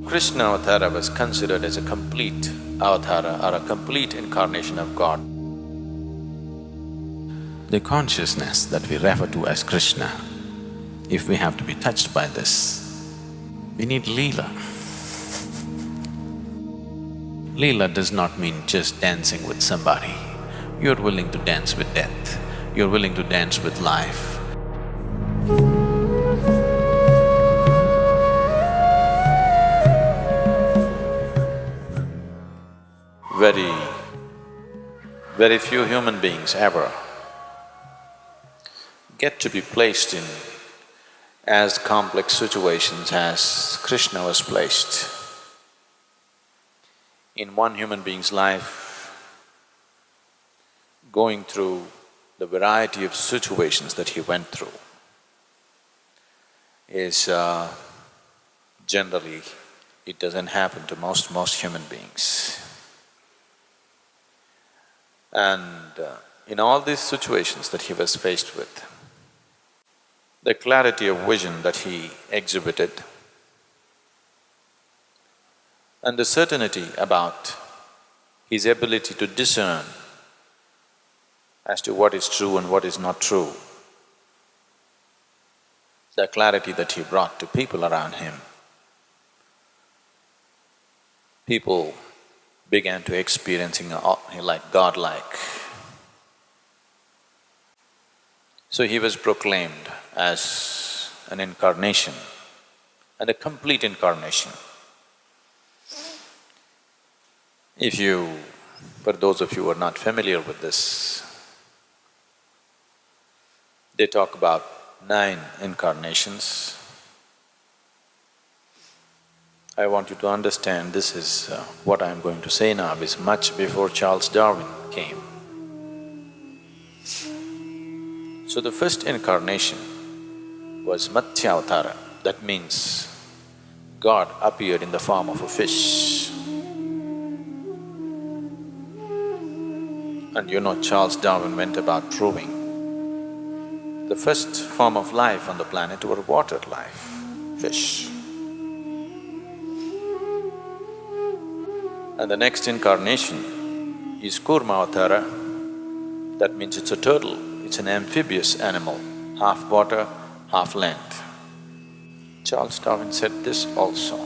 Krishna Avatara was considered as a complete avatara or a complete incarnation of God. The consciousness that we refer to as Krishna, if we have to be touched by this, we need Leela. Leela does not mean just dancing with somebody. You're willing to dance with death, you're willing to dance with life. Very few human beings ever get to be placed in as complex situations as Krishna was placed. In one human being's life, going through the variety of situations that he went through is generally, it doesn't happen to most human beings. And in all these situations that he was faced with, the clarity of vision that he exhibited and the certainty about his ability to discern as to what is true and what is not true, the clarity that he brought to people around him, people began to experiencing like godlike. So he was proclaimed as an incarnation and a complete incarnation. For those of you who are not familiar with this, they talk about 9 incarnations. I want you to understand this is… what I'm going to say now is much before Charles Darwin came. So the first incarnation was Matsyavatara, that means God appeared in the form of a fish. And you know, Charles Darwin went about proving the first form of life on the planet were water life, fish. And the next incarnation is Kurmavatara, that means it's a turtle, it's an amphibious animal, half water, half land. Charles Darwin said this also.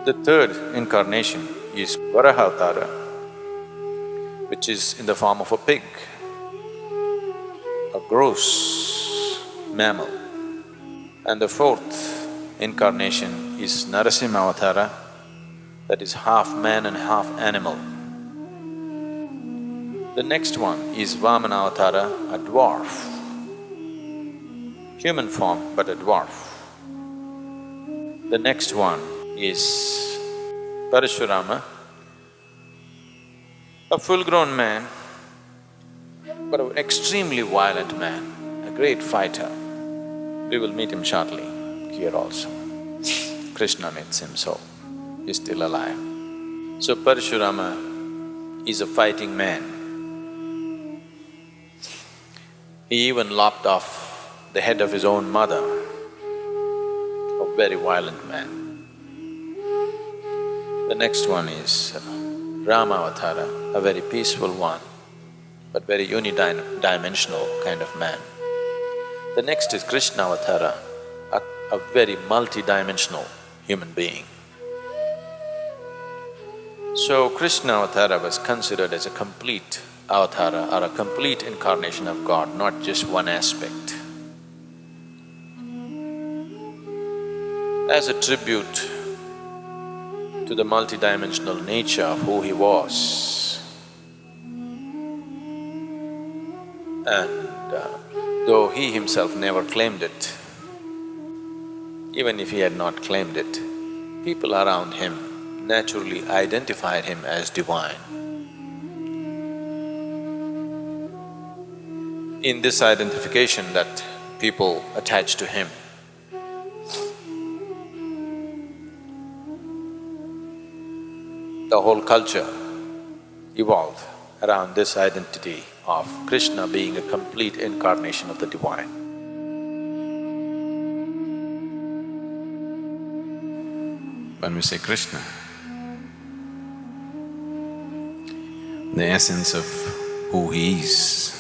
The third incarnation is Varahavatara, which is in the form of a pig, a gross mammal. And the fourth incarnation is Narasimhavatara, that is half man and half animal. The next one is Vamanavatara, a dwarf, human form but a dwarf. The next one is Parashurama, a full-grown man but an extremely violent man, a great fighter. We will meet him shortly here also. Krishna meets him, so he's still alive. So Parashurama is a fighting man. He even lopped off the head of his own mother, a very violent man. The next one is Ramavatara, a very peaceful one, but very unidimensional kind of man. The next is Krishnavatara, a very multidimensional human being. So Krishnavatara was considered as a complete avatara or a complete incarnation of God, not just one aspect. As a tribute to the multidimensional nature of who he was. And though he himself never claimed it, even if he had not claimed it, people around him naturally identified him as divine. In this identification that people attached to him, the whole culture evolved around this identity of Krishna being a complete incarnation of the divine. When we say Krishna, the essence of who he is,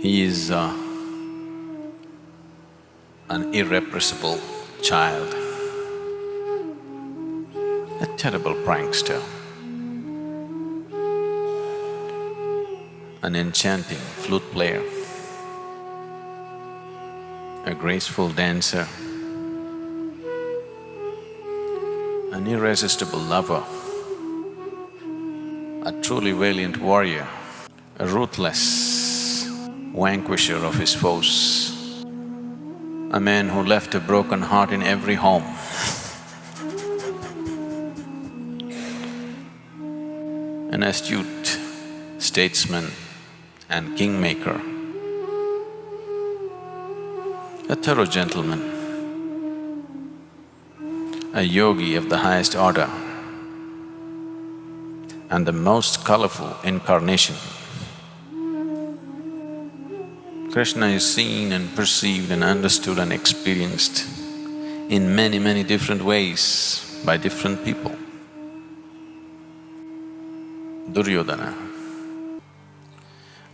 he is an irrepressible child, a terrible prankster, an enchanting flute player, a graceful dancer, an irresistible lover, a truly valiant warrior, a ruthless vanquisher of his foes, a man who left a broken heart in every home, an astute statesman and kingmaker, a thorough gentleman, a yogi of the highest order, and the most colorful incarnation. Krishna is seen and perceived and understood and experienced in many, many different ways by different people. Duryodhana,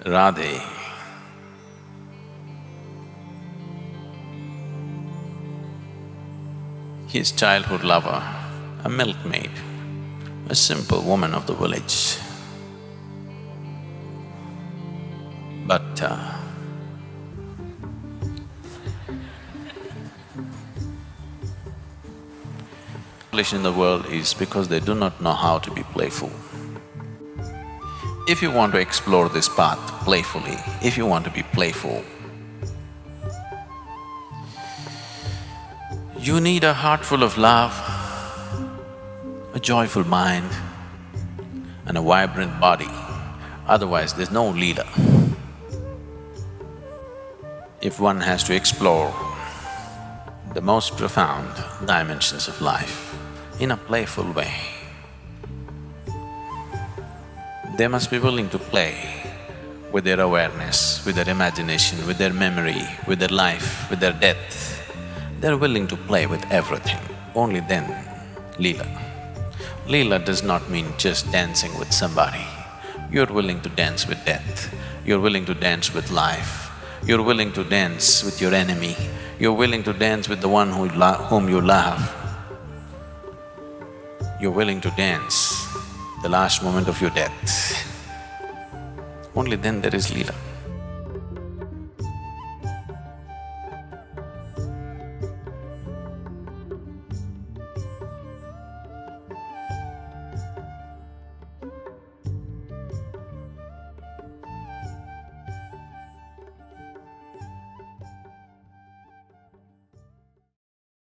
Radhe, his childhood lover, a milkmaid, a simple woman of the village. But in the world is because they do not know how to be playful. If you want to explore this path playfully, if you want to be playful, you need a heart full of love, a joyful mind, and a vibrant body. Otherwise, there's no leela. If one has to explore the most profound dimensions of life in a playful way, they must be willing to play with their awareness, with their imagination, with their memory, with their life, with their death. They're willing to play with everything, only then Leela. Leela does not mean just dancing with somebody. You're willing to dance with death, you're willing to dance with life, you're willing to dance with your enemy, you're willing to dance with the one whom you love. You're willing to dance the last moment of your death. Only then there is Leela.